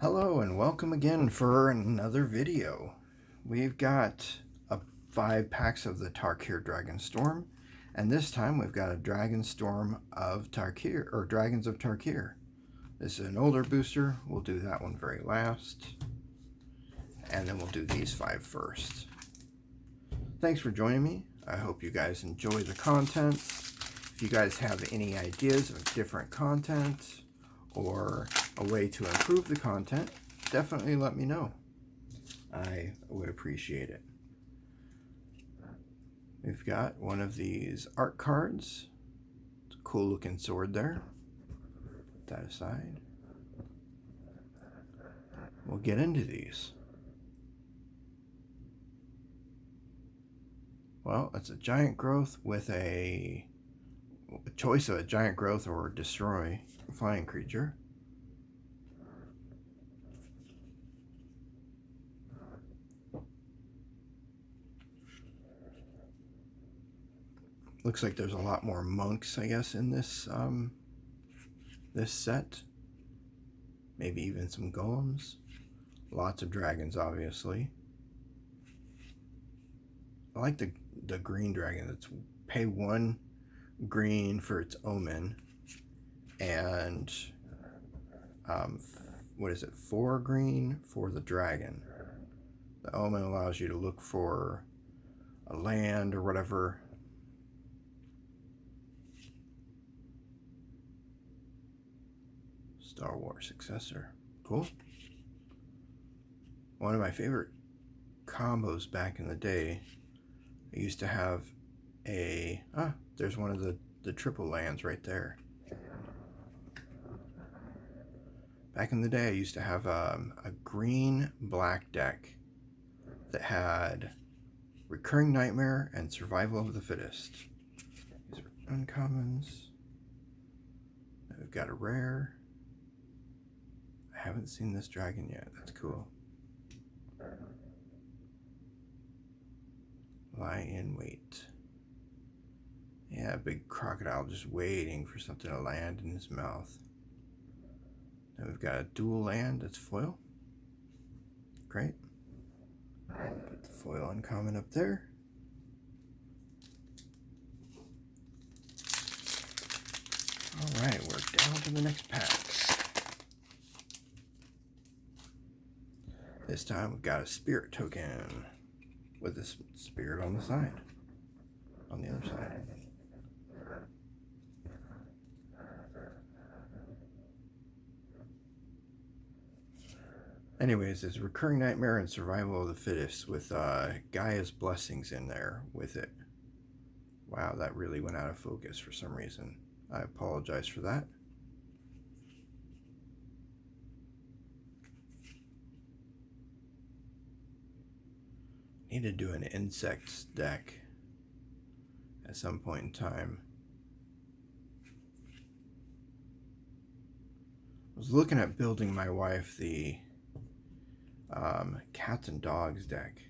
Hello and welcome again for another video. We've got 5 packs of the Tarkir Dragonstorm, and this time we've got a Dragonstorm of Tarkir, or Dragons of Tarkir. This is an older booster. We'll do that one very last, and then we'll do these 5 first. Thanks for joining me. I hope you guys enjoy the content. If you guys have any ideas of different content or a way to improve the content, definitely let me know. I would appreciate it. We've got one of these art cards. It's a cool looking sword there. Put that aside. We'll get into these. Well, it's a giant growth with a choice of a giant growth or destroy flying creature. Looks like there's a lot more monks, I guess, in this this set. Maybe even some golems. Lots of dragons, obviously. I like the green dragon. That's pay 1 green for its omen, and what is it? 4 green for the dragon. The omen allows you to look for a land or whatever. Star Wars successor. Cool. One of my favorite combos back in the day. I used to have a... there's one of the triple lands right there. Back in the day, I used to have a green-black deck that had Recurring Nightmare and Survival of the Fittest. These are uncommons. Now we've got a rare. I haven't seen this dragon yet. That's cool. Lie in wait. Yeah, a big crocodile just waiting for something to land in his mouth. Now we've got a dual land that's foil. Great. Put the foil uncommon up there. Alright, we're down to the next pack. This time we've got a spirit token with a spirit on the side, on the other side. Anyways, it's Recurring Nightmare and Survival of the Fittest with Gaia's Blessings in there with it. Wow, that really went out of focus for some reason. I apologize for that. Need to do an insects deck at some point in time. I was looking at building my wife the cats and dogs deck,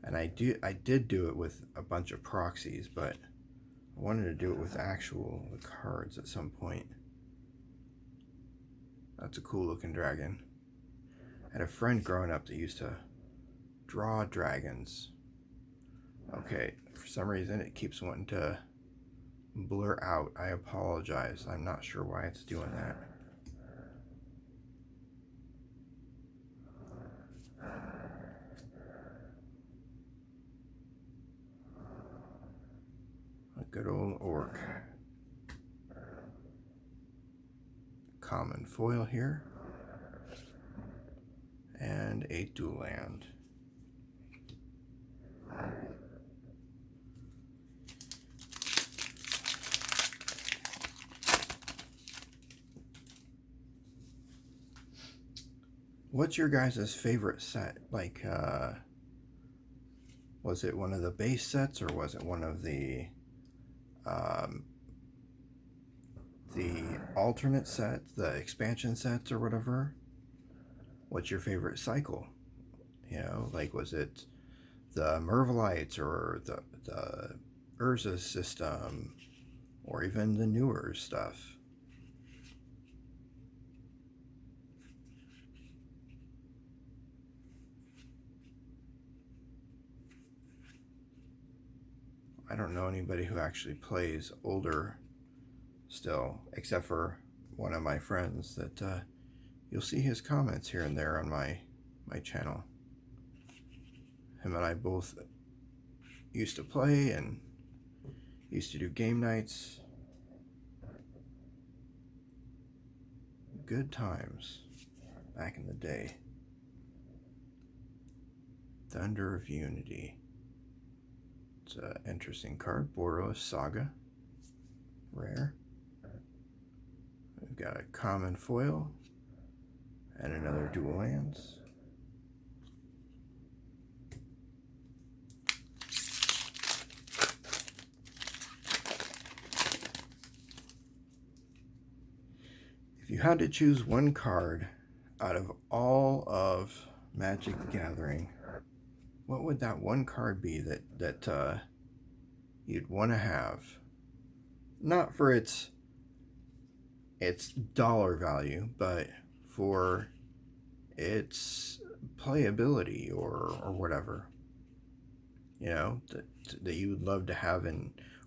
and I did do it with a bunch of proxies, but I wanted to do it with actual cards at some point. That's a cool looking dragon. I had a friend growing up that used to draw dragons. Okay, for some reason it keeps wanting to blur out. I apologize. I'm not sure why it's doing that. A good old orc. Common foil here. And a dual land. What's your guys' favorite set? Like, was it one of the base sets, or was it one of the alternate sets, the expansion sets, or whatever? What's your favorite cycle? You know, like, was it the Mervalites or the Urza system, or even the newer stuff? I don't know anybody who actually plays older still, except for one of my friends that you'll see his comments here and there on my channel. Him and I both used to play and used to do game nights. Good times back in the day. Thunder of Unity. It's an interesting card. Borderless Saga. Rare. We've got a common foil and another dual lands. If you had to choose one card out of all of Magic the Gathering, what would that one card be that you'd want to have? Not for its dollar value, but for its playability or whatever. You know, that you would love to have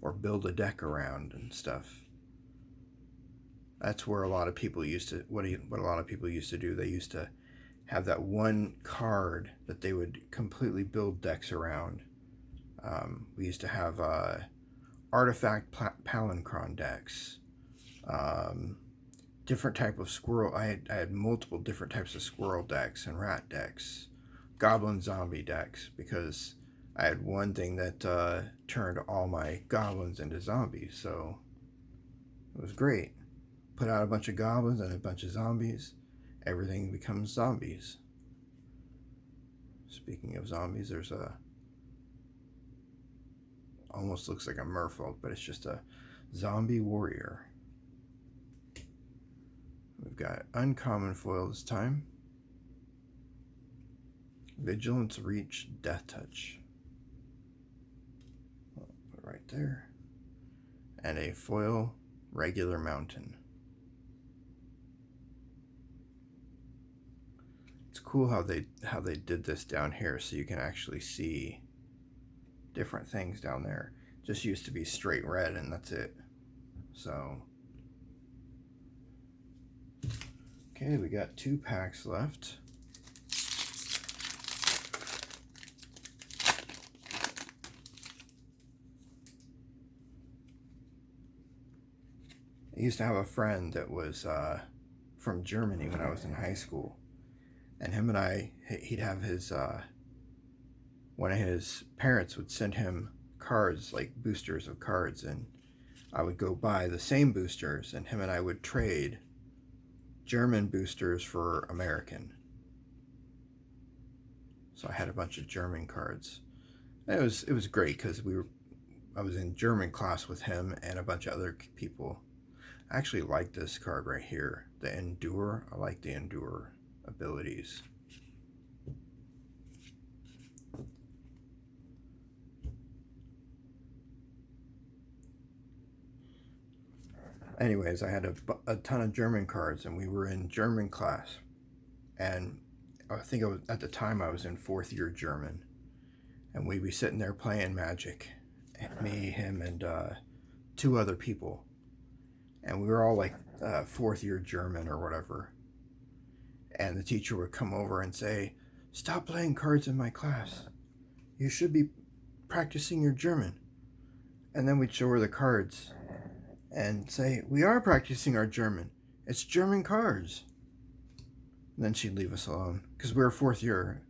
or build a deck around and stuff. That's where a lot of people used to, what a lot of people used to do. They used to have that one card that they would completely build decks around. We used to have artifact palinchron decks, different type of squirrel. I had multiple different types of squirrel decks and rat decks, goblin zombie decks, because I had one thing that turned all my goblins into zombies, so it was great. Put out a bunch of goblins and a bunch of zombies, everything becomes zombies. Speaking of zombies, there's almost looks like a merfolk, but it's just a zombie warrior. We've got uncommon foil this time. Vigilance, Reach, Death Touch. Put it right there. And a foil regular mountain. It's cool how they did this down here, so you can actually see different things down there. Just used to be straight red and that's it. So okay, we got 2 packs left. I used to have a friend that was from Germany when I was in high school, and him and I, he'd have his one of his parents would send him cards, like boosters of cards, and I would go buy the same boosters, and him and I would trade German boosters for American. So I had a bunch of German cards. And it was great because I was in German class with him and a bunch of other people. I actually like this card right here, the Endure. I like the Endure abilities. Anyways, I had a ton of German cards, and we were in German class, and I think at the time I was in 4th year German, and we'd be sitting there playing Magic, me, him, and 2 other people, and we were all like 4th year German or whatever, and the teacher would come over and say, "Stop playing cards in my class. You should be practicing your German." And then we'd show her the cards and say, "We are practicing our German. It's German cards." And then she'd leave us alone because we were 4th year.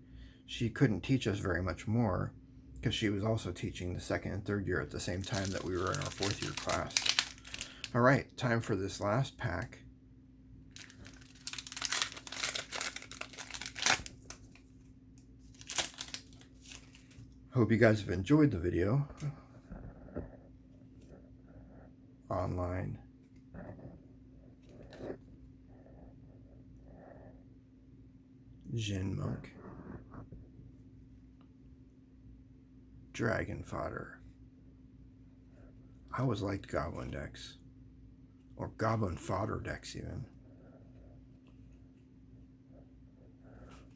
She couldn't teach us very much more because she was also teaching the 2nd and 3rd year at the same time that we were in our 4th year class. All right, time for this last pack. Hope you guys have enjoyed the video. Online. Jin Monk. Dragon Fodder. I always liked Goblin decks. Or Goblin Fodder decks even.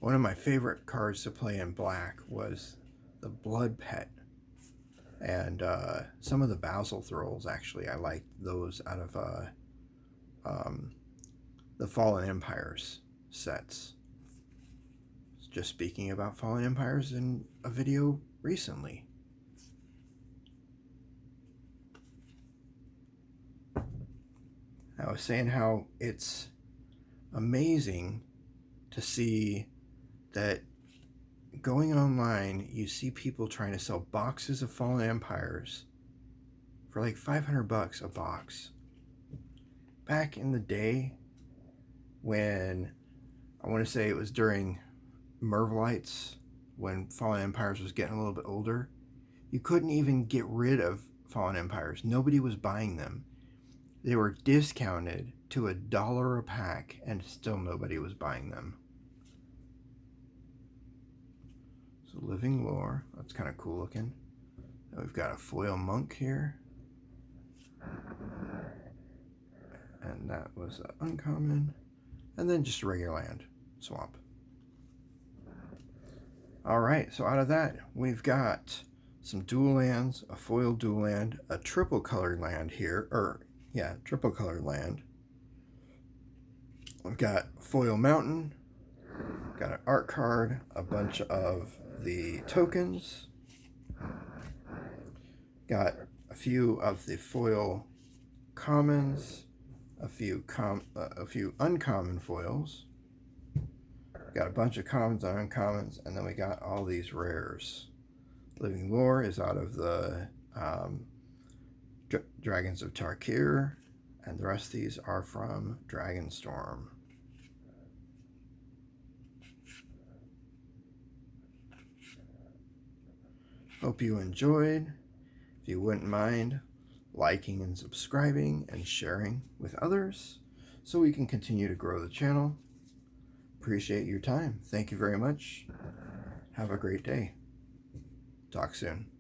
One of my favorite cards to play in black was the Blood Pet. And some of the basil thralls, actually, I like those out of the Fallen Empires sets. Just speaking about Fallen Empires in a video recently. I was saying how it's amazing to see that going online, you see people trying to sell boxes of Fallen Empires for like $500 a box. Back in the day, when I want to say it was during Mervalites, when Fallen Empires was getting a little bit older, you couldn't even get rid of Fallen Empires. Nobody was buying them. They were discounted to $1 a pack, and still nobody was buying them. So Living Lore, that's kind of cool looking. We've got a foil monk here. And that was uncommon. And then just a regular land swamp. Alright, so out of that, we've got some dual lands, a foil dual land, a triple colored land here, triple colored land. We've got foil mountain, got an art card, a bunch of the tokens, got a few of the foil commons, a few uncommon foils, got a bunch of commons and uncommons, and then we got all these rares. Living Lore is out of the Dragons of Tarkir, and the rest of these are from Dragonstorm. Hope you enjoyed. If you wouldn't mind liking and subscribing and sharing with others so we can continue to grow the channel. Appreciate your time. Thank you very much. Have a great day. Talk soon.